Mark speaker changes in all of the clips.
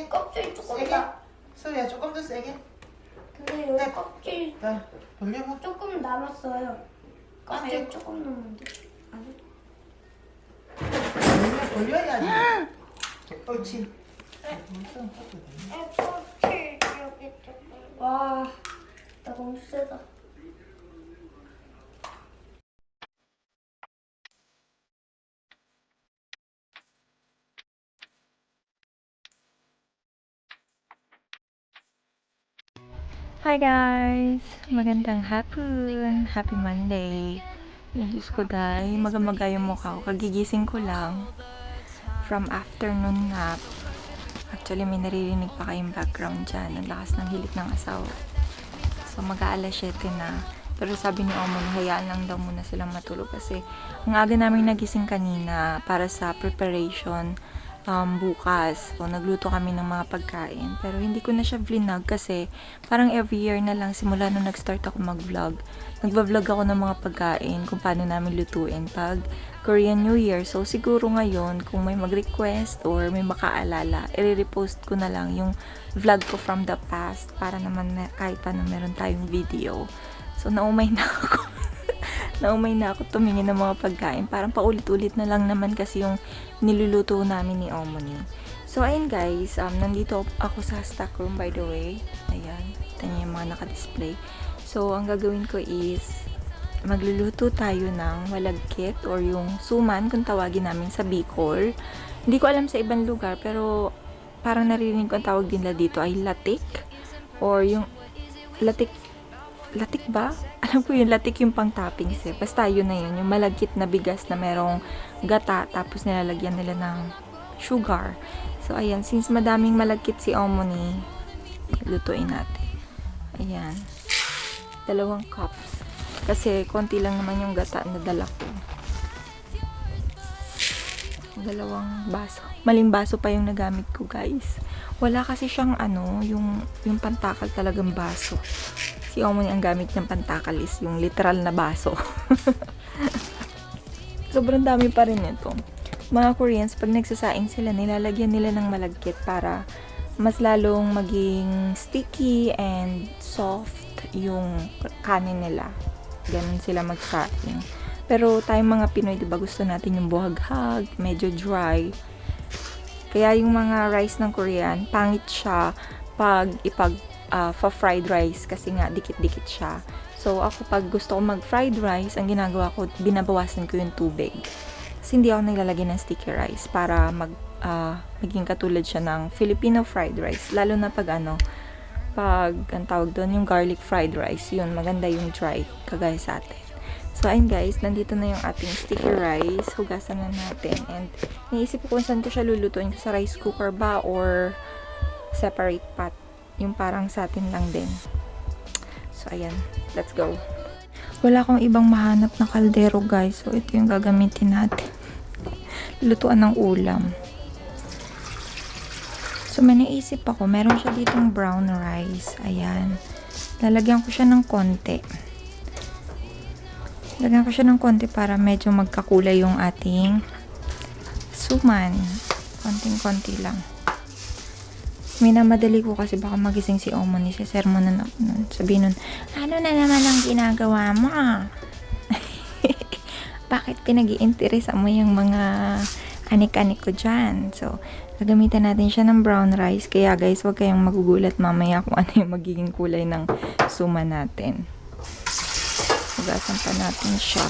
Speaker 1: 껍질 조금
Speaker 2: 세게?
Speaker 1: 나.
Speaker 2: 소리야 조금 더 세게.
Speaker 1: 근데 여기
Speaker 2: 네.
Speaker 1: 껍질
Speaker 2: 자 돌려봐.
Speaker 1: 조금 남았어요. 껍질
Speaker 2: 아니.
Speaker 1: 조금 남았는데. 아니.
Speaker 2: 돌려야지. 옳지.
Speaker 1: 껍질 여기 조금. 와, 나 너무 세다.
Speaker 3: Hi guys! Magandang hapon! Happy Monday! Diyos ko dahil magamaga yung mukha ko. Kagigising ko lang from afternoon nap. Actually may naririnig pa kayong background dyan. Ang lakas ng hilik ng asawa. So mag-aalas 7 na. Pero sabi ni Omon, hayaan lang daw muna silang matulog kasi ang aga namin nagising kanina para sa preparation bukas. So, nagluto kami ng mga pagkain. Pero hindi ko na siya vlog kasi parang every year na lang simula nung nag-start ako mag-vlog. Nagva-vlog ako ng mga pagkain kung paano namin lutuin pag Korean New Year. So, siguro ngayon kung may mag-request or may makaalala, i-repost ko na lang yung vlog ko from the past para naman kahit paano meron tayong video. So, naumay na ako. Naumay na ako tumingin ng mga pagkain. Parang paulit-ulit na lang naman kasi yung niluluto namin ni Omoni. So, ayun guys. Nandito ako sa stock room by the way. Ayan. Ito niyo yung mga naka-display. So, ang gagawin ko is magluluto tayo ng malagkit or yung suman kung tawagin namin sa Bicol. Hindi ko alam sa ibang lugar pero parang naririnig ko ang tawag nila dito ay latik or yung latik ba? Alam ko yung latik yung pang toppings eh. Basta yun na yun. Yung malagkit na bigas na merong gata tapos nilalagyan nila ng sugar. So, ayan. Since madaming malagkit si Omoni, lutuin natin. Ayan. 2 cups. Kasi konti lang naman yung gata na dala ko. 2 baso. Maling baso pa yung nagamit ko, guys. Wala kasi siyang yung pantakal talagang baso. Si Omoni ang gamit niyang pantakal is yung literal na baso. Sobrang dami pa rin ito. Mga Koreans, pag nagsasaing sila, nilalagyan nila ng malagkit para mas lalong maging sticky and soft yung kanin nila. Ganun sila magsaing. Pero tayong mga Pinoy, diba, gusto natin yung buhaghag, medyo dry. Kaya yung mga rice ng Korean, pangit siya pag fried rice kasi nga dikit-dikit siya. So ako pag gusto ko mag-fried rice, ang ginagawa ko, binabawasan ko yung tubig. Kasi hindi ako naglalagay ng sticky rice para maging katulad siya ng Filipino fried rice. Lalo na pag ang tawag doon, yung garlic fried rice, yun, maganda yung dry, kagaya sa atin. So ayun guys, nandito na yung ating sticky rice. Hugasan na natin. And naisip ko kung saan ko siya lulutuin, sa rice cooker ba or separate pot. Yung parang sa atin lang din. So, ayan. Let's go. Wala akong ibang mahanap na kaldero, guys. So, ito yung gagamitin natin. Lutuan ng ulam. So, may naisip ako. Meron siya ditong brown rice. Ayan. Lalagyan ko siya ng konti. Lagyan ko siya ng konti para medyo magkakulay yung ating suman. Konting-konti lang. Minamadali ko kasi baka magising si Omoni, si sermonan ako nun. Sabihin nun, ano na naman ang ginagawa mo? Bakit pinag-iinteresa mo yung mga anik-anik ko dyan? So, gagamitan natin siya ng brown rice. Kaya guys, huwag kayong magugulat mamaya kung ano yung magiging kulay ng suma natin. Hugasan pa natin siya.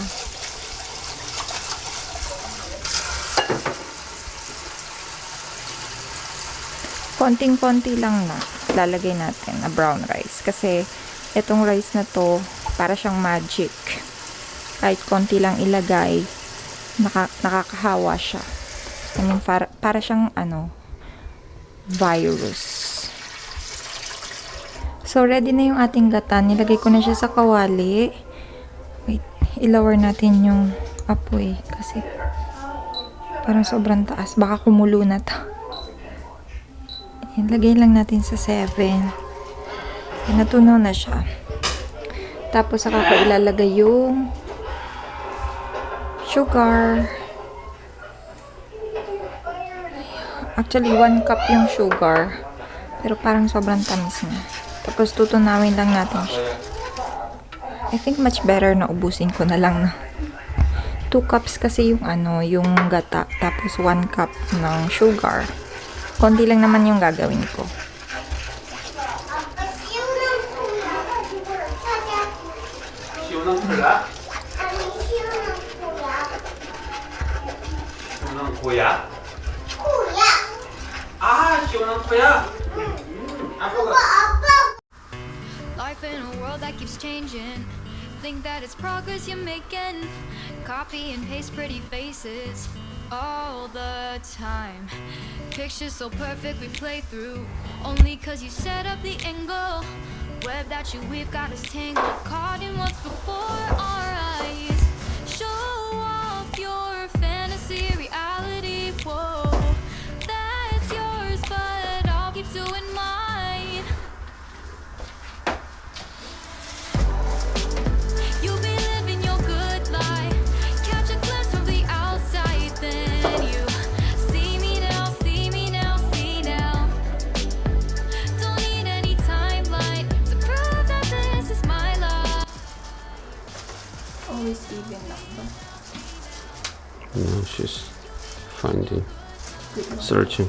Speaker 3: Konting-konti lang na lalagay natin na brown rice. Kasi itong rice na to, para siyang magic. Kahit konti lang ilagay, nakakahawa siya. I mean, para siyang virus. So, ready na yung ating gata. Nilagay ko na siya sa kawali. Wait, i-lower natin yung apoy. Kasi parang sobrang taas. Baka kumulo na to. Lagay lang natin sa 7. Natunaw na siya. Tapos saka ko ilalagay yung sugar. Actually, 1 cup yung sugar. Pero parang sobrang tamis na. Tapos tutunawin lang natin siya. I think much better na ubusin ko na lang na. 2 cups kasi yung ano, yung gata. Tapos 1 cup ng sugar. Konti lang naman yung gagawin ko.
Speaker 4: 시원한 코야?
Speaker 1: 아니 시원한 거야.
Speaker 4: 시원한 고야?
Speaker 1: 코야.
Speaker 4: 아, 시원한 코야? 아빠가
Speaker 1: 아빠.
Speaker 5: Life in a world that keeps changing. Think that it's progress you're making. Copy and paste pretty faces all the time. Pictures so perfect we play through. Only cause you set up the angle. Web that you we've got us tangled. Caught in what's before our eyes. Show off your fantasy reality. Whoa, that's yours, but I'll keep doing mine. You'll be living your good life. Catch a glimpse from the outside, then you see me now, see me now, see now. Don't need any timeline to prove that this is my love.
Speaker 3: Always even lang ba?
Speaker 4: No, she's finding, searching.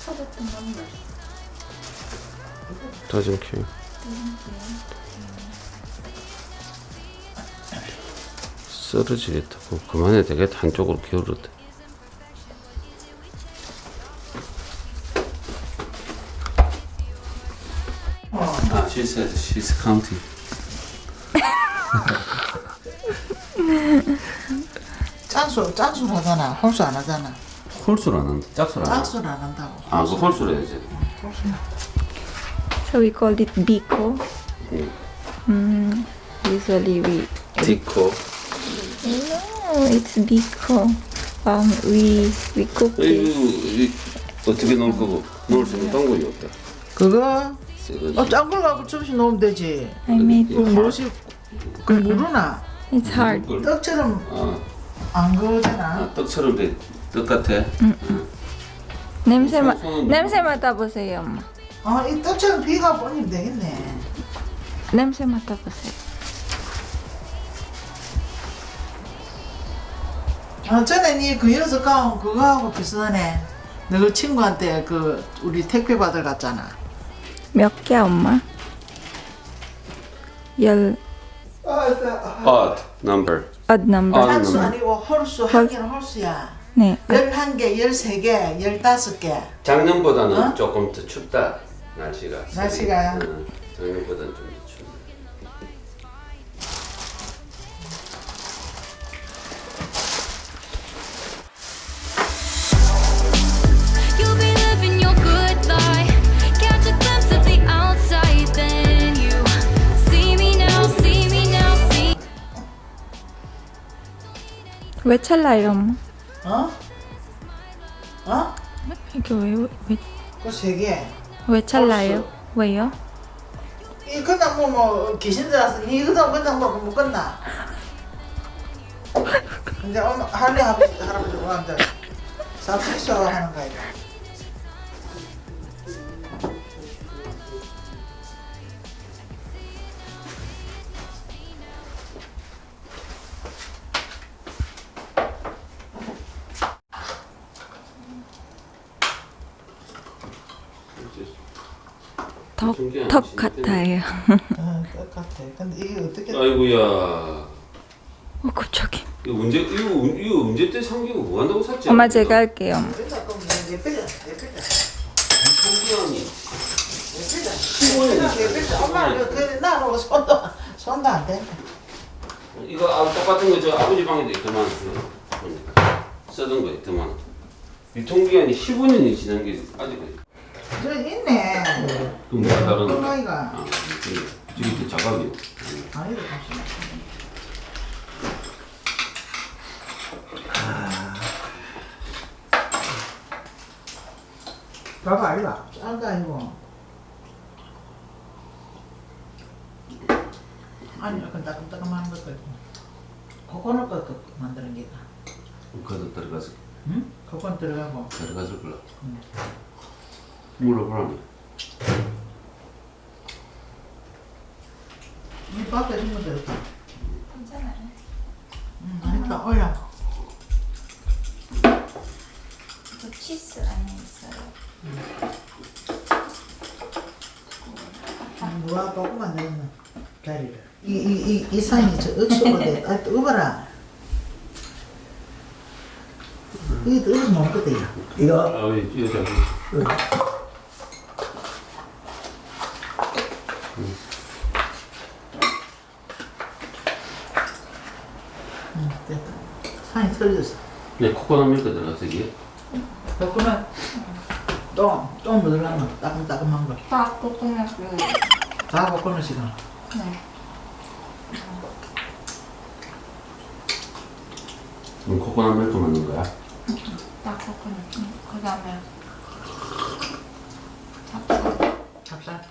Speaker 3: How about the numbers?
Speaker 4: Doesn't care. 쓰러지겠다고 그만해 되겠다. 한쪽으로 기울었다. She said she's counting.
Speaker 2: 짝술 하잖아. 홀수 안 하잖아.
Speaker 4: 홀수를 안 한다. 짝수를 안 한다.
Speaker 2: 짝술 안 한다고.
Speaker 4: 아, 그 홀수를 해야지.
Speaker 3: So we called it biko. Usually we...
Speaker 4: 디코.
Speaker 3: No, it's biko. We cook it.
Speaker 4: 이거 어떻게 넣을 거고? 넣을 수 있는 방법이 없다.
Speaker 2: 그거
Speaker 4: 쓰러지.
Speaker 2: 짝술 갖고 접시 넣으면 되지.
Speaker 3: I made
Speaker 2: 그 무엇이 그 모르나?
Speaker 3: It's hard.
Speaker 2: 떡처럼
Speaker 4: 아,
Speaker 2: 안 그거잖아.
Speaker 4: 아, 떡처럼 돼. 떡 같아.
Speaker 3: 냄새
Speaker 4: 손은
Speaker 3: 냄새 맡아보세요, 엄마.
Speaker 2: 이 떡처럼 비가 뻔히면 되겠네.
Speaker 3: 냄새 맡아보세요.
Speaker 2: 전에 니 그 녀석 가온 그거하고 비슷하네. 너 친구한테 그 우리 택배 받으러 갔잖아.
Speaker 3: 몇 개, 엄마? 10
Speaker 4: Odd number.
Speaker 3: odd number.
Speaker 4: 아,
Speaker 2: 짝수
Speaker 4: number.
Speaker 2: 아니고 홀수 한 개는 홀수야.
Speaker 3: 네.
Speaker 2: 11개, 13개, 15개.
Speaker 4: 작년보다는
Speaker 2: 어?
Speaker 4: 조금 더 춥다. 날씨가.
Speaker 2: 날씨가요?
Speaker 4: 응, 작년보다는 좀 더 춥다.
Speaker 5: You'll be living your good life. Catch a glimpse of the outside, then you see me now, see me now, see.
Speaker 3: 왜 찰나요, 엄마? 이게
Speaker 2: 그 3개.
Speaker 3: 왜 찰나요? 왜요?
Speaker 2: 이 그냥 뭐 귀신 들어서 니 그냥 뭐 못 끝나. 근데 엄마 할아버지 오한테 삽시쇼 하는 거야.
Speaker 3: 턱 같아요.
Speaker 2: 똑같아. 근데 이게 어떻게?
Speaker 4: 아이고야.
Speaker 3: 갑자기.
Speaker 4: 이거 언제 때 삼기고 뭐 한다고 샀지?
Speaker 3: 엄마 제가 할게요.
Speaker 2: 예쁘다.
Speaker 4: 통기한이.
Speaker 2: 예쁘다. 엄마 그 나하고 손도 안 돼.
Speaker 4: 이거 똑같은 거 저 아버지 방에도 있더만. 보니까 쓰던 거 있더만. 유통기한이 15년이 지난 게 아직.
Speaker 2: 저 있네.
Speaker 4: 그 뭐가 다른?
Speaker 2: 그거이가.
Speaker 4: 아, 저기 자각이.
Speaker 2: 아니다 잠시만. 봐봐 이봐. 짠다 이거. 아니 그 따끔따끔한 것도 있고. 코코넛 거 만드는 게다.
Speaker 4: 그것도 들어가서
Speaker 2: 응? 그건 들어가고.
Speaker 4: 들어가서 걸라. 물어보라며.
Speaker 2: 이 밖에 있는 거 들었다.
Speaker 3: 괜찮아요.
Speaker 2: 맛있다. 올려.
Speaker 3: 저 치즈 안에 있어요.
Speaker 2: 누가 볶으면 되는 자리를. 이 산이 저 억수거든. 아, 또 ub어라. 이게 또 억수 먹거든.
Speaker 6: 이거
Speaker 4: 아, 이거 저기.
Speaker 2: 됐다. 산이 털렸어.
Speaker 4: 네, 코코넛 밀크 들어가서 이게.
Speaker 2: 볶으면 좀 들어가면 따끔따끔한 거.
Speaker 3: 딱 코코넛을.
Speaker 2: 다 볶으면 지금.
Speaker 3: 네.
Speaker 4: 그럼 코코넛 밀크 넣는 거야?
Speaker 3: 딱 코코넛. 그 다음에 찹쌀.
Speaker 2: 찹쌀.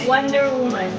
Speaker 3: Wonder Woman.